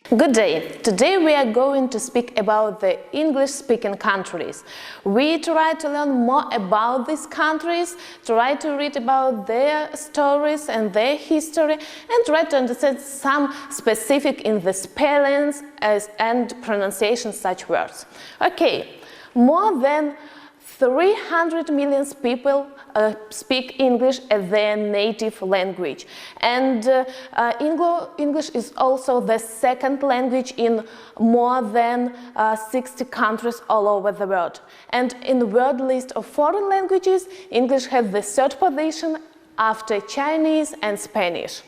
Good day! Today we are going to speak about the English-speaking countries. We try to learn more about these countries, try to read about their stories and their history, and try to understand some specific in the spellings and pronunciation such words. Okay, more than 300 million people speak English as their native language, and English is also the second language in more than 60 countries all over the world. And in the world list of foreign languages, English has the third position after Chinese and Spanish.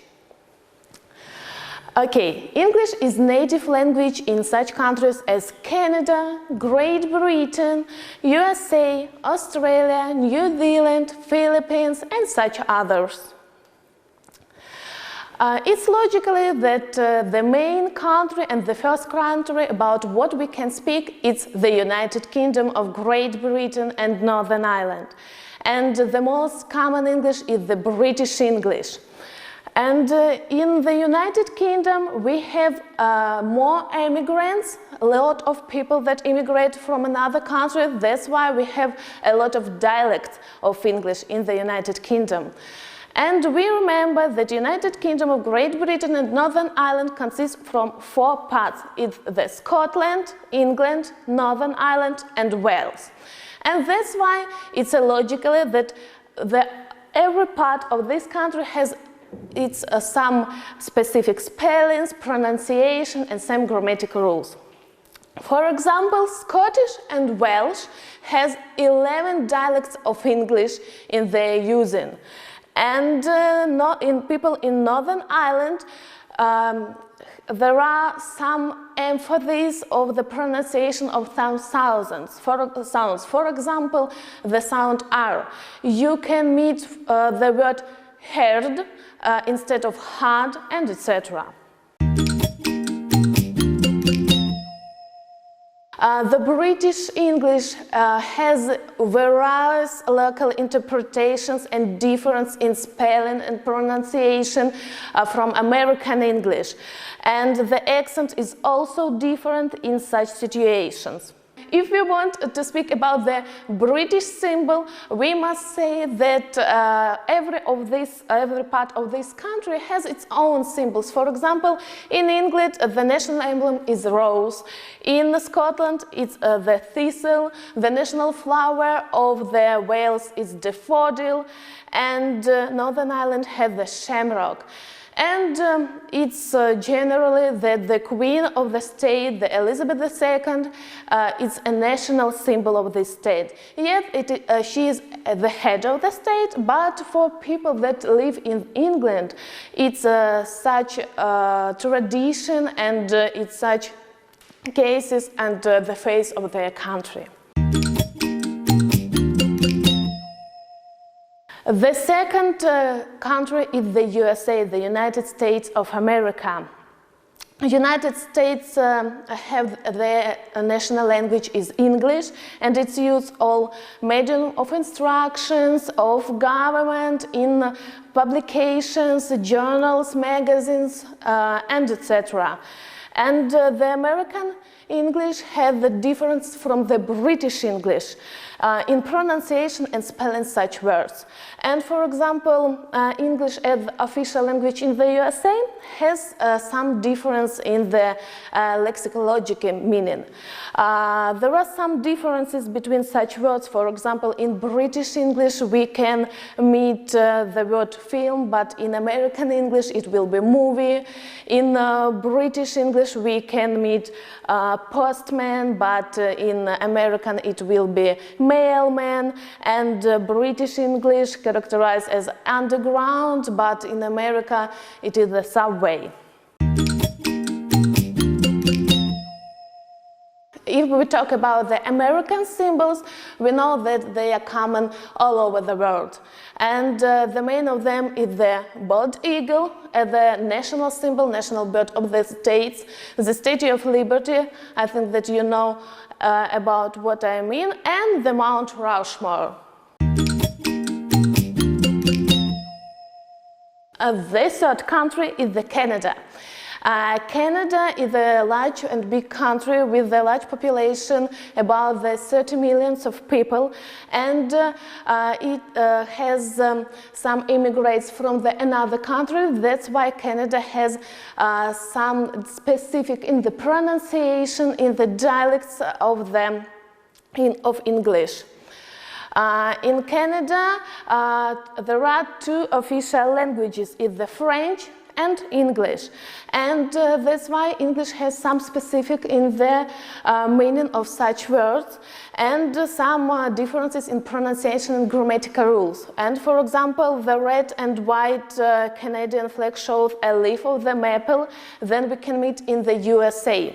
Okay, English is native language in such countries as Canada, Great Britain, USA, Australia, New Zealand, Philippines, and such others. It's logically that the main country and the first country about what we can speak is the United Kingdom of Great Britain and Northern Ireland. And the most common English is the British English. And in the United Kingdom, we have more immigrants, a lot of people that immigrate from another country. That's why we have a lot of dialects of English in the United Kingdom. And we remember that the United Kingdom of Great Britain and Northern Ireland consists from 4 parts. It's the Scotland, England, Northern Ireland, and Wales. And that's why it's logically that every part of this country has some specific spellings, pronunciation, and some grammatical rules. For example, Scottish and Welsh has 11 dialects of English in their using. And people in Northern Ireland, there are some emphasis of the pronunciation of some sounds. For example, the sound R. You can meet the word heard instead of hard, and etc. The British English has various local interpretations and difference in spelling and pronunciation from American English, and the accent is also different in such situations. If we want to speak about the British symbol, we must say that every part of this country has its own symbols. For example, in England, the national emblem is a rose. In Scotland, it's the thistle. The national flower of the Wales is daffodil, and Northern Ireland has the shamrock. And it's generally that the Queen of the state, the Elizabeth II, is a national symbol of the state. Yet she is the head of the state, but for people that live in England, it's such a tradition and it's such cases and the face of their country. The second country is the USA, the United States of America. United States have their national language is English, and it's used all medium of instructions of government in publications, journals, magazines, and etc. And the American English has the difference from the British English in pronunciation and spelling such words. And for example, English as the official language in the USA has some difference in the lexicological meaning. There are some differences between such words. For example, in British English we can meet the word film, but in American English it will be movie. In British English we can meet postman, but in American it will be mailman, and British English characterized as underground, but in America it is the subway. If we talk about the American symbols, we know that they are common all over the world. And the main of them is the bald eagle, the national symbol, national bird of the States, the Statue of Liberty, I think that you know about what I mean, and the Mount Rushmore. The third country is Canada. Canada is a large and big country with a large population, about 30 million of people, and it has some immigrants from another country. That's why Canada has some specific in the pronunciation, in the dialects of English. In Canada, there are two official languages, it's the French and English, and that's why English has some specific in the meaning of such words, and some differences in pronunciation and grammatical rules. And for example, the red and white Canadian flag shows a leaf of the maple, then we can meet in the USA.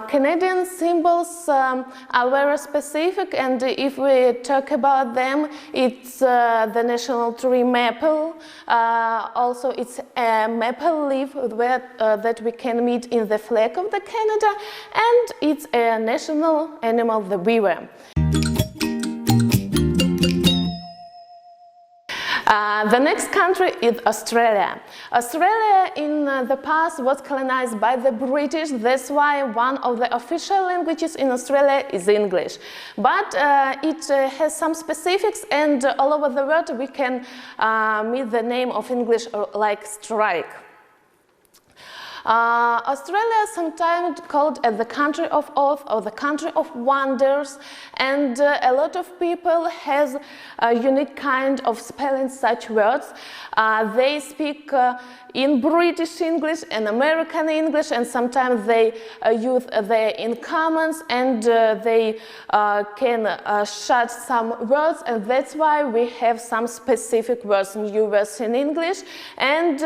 Canadian symbols are very specific, and if we talk about them, it's the national tree maple. Also, it's a maple leaf that we can meet in the flag of the Canada, and it's a national animal, the beaver. The next country is Australia. Australia in the past was colonized by the British, that's why one of the official languages in Australia is English. But it has some specifics, and all over the world we can meet the name of English like strike. Australia is sometimes called the country of Oz or the country of wonders, and a lot of people has a unique kind of spelling such words. They speak in British English and American English, and sometimes they use the in commons, and they can shut some words, and that's why we have some specific words, new words in English, and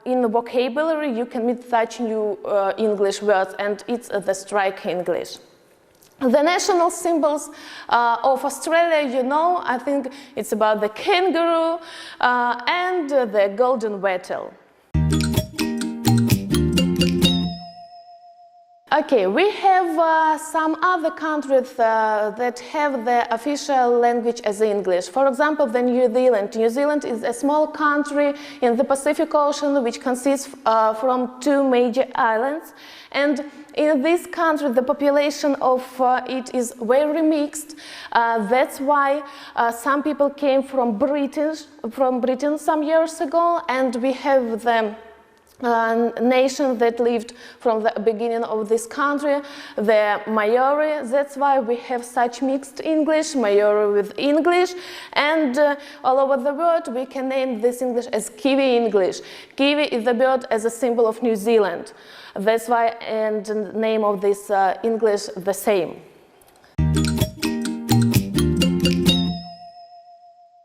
in the vocabulary you can meet such new English words, and it's the strike English. The national symbols of Australia, you know, I think it's about the kangaroo and the golden wattle. Okay, we have some other countries that have the official language as English. For example, the New Zealand. New Zealand is a small country in the Pacific Ocean which consists from two major islands. And in this country, the population of it is very mixed. That's why some people came from Britain some years ago, and we have the nation that lived from the beginning of this country, the Maori. That's why we have such mixed English, Maori with English, and all over the world we can name this English as Kiwi English. Kiwi is the bird as a symbol of New Zealand. That's why and the name of this English the same.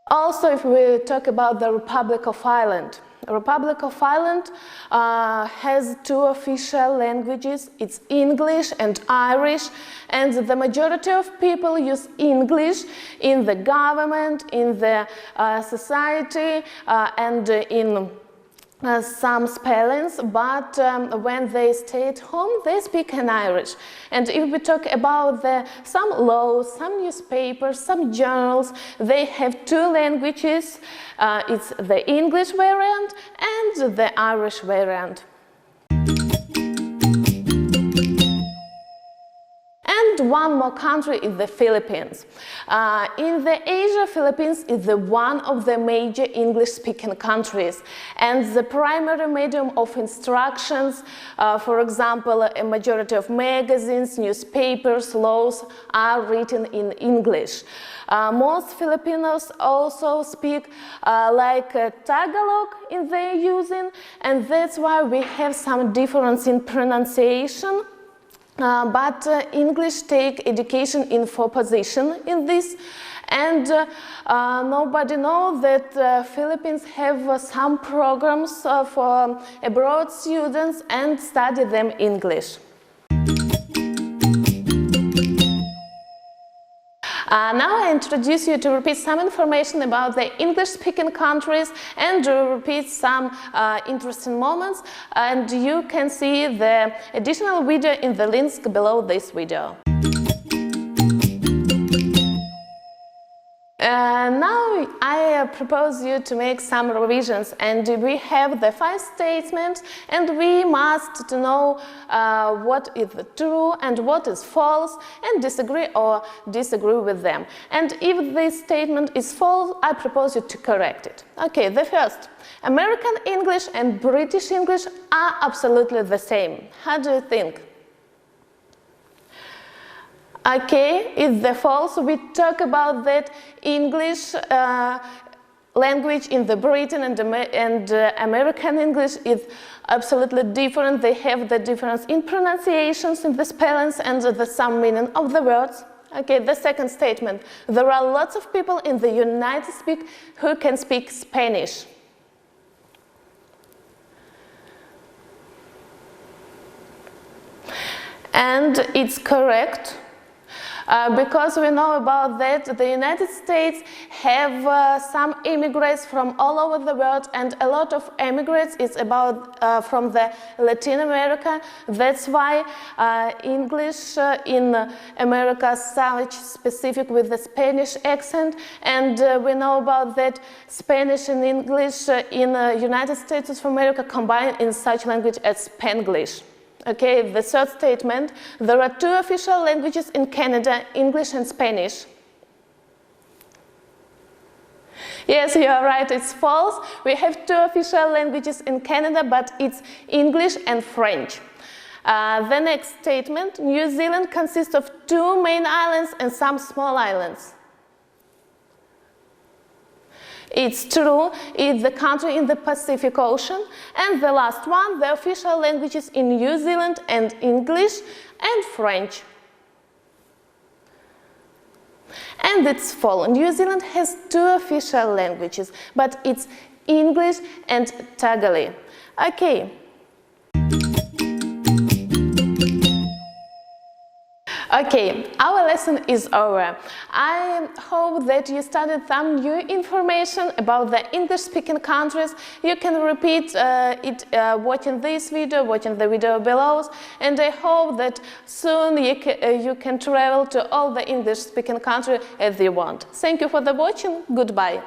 Also, if we talk about the Republic of Ireland, Republic of Ireland has two official languages. It's English and Irish, and the majority of people use English in the government, in the society, and in some spellings, but when they stay at home, they speak in Irish. And if we talk about some laws, some newspapers, some journals, they have two languages. It's the English variant and the Irish variant. And one more country is the Philippines. In the Asia, Philippines is one of the major English-speaking countries, and the primary medium of instructions, for example, a majority of magazines, newspapers, laws are written in English. Most Filipinos also speak like Tagalog in their using, and that's why we have some difference in pronunciation. But English take education in 4th position in this, and nobody knows that Philippines have some programs for abroad students and study them English. Now I introduce you to repeat some information about the English-speaking countries and to repeat some interesting moments, and you can see the additional video in the links below this video. Now I propose you to make some revisions, and we have the 5 statements, and we must know what is true and what is false, and disagree with them. And if this statement is false, I propose you to correct it. Okay, the first. American English and British English are absolutely the same. How do you think? Okay, it's the false. We talk about that English language in the Britain and American English is absolutely different. They have the difference in pronunciations, in the spellings, and the some meaning of the words. Okay, the second statement. There are lots of people in the United States who can speak Spanish. And it's correct. Because we know about that, the United States have some immigrants from all over the world, and a lot of immigrants is from the Latin America. That's why English in America is so specific with the Spanish accent, and we know about that Spanish and English in United States of America combined in such language as Spanglish. Okay, the third statement, there are 2 official languages in Canada, English and Spanish. Yes, you are right, it's false. We have 2 official languages in Canada, but it's English and French. The next statement, New Zealand consists of 2 main islands and some small islands. It's true, it's the country in the Pacific Ocean. And the last one, the official languages in New Zealand and English and French. And it's false. New Zealand has 2 official languages, but it's English and Tagalog. Okay. Okay, our lesson is over. I hope that you studied some new information about the English-speaking countries. You can repeat it watching this video, watching the video below, and I hope that soon you can travel to all the English-speaking countries as you want. Thank you for the watching. Goodbye.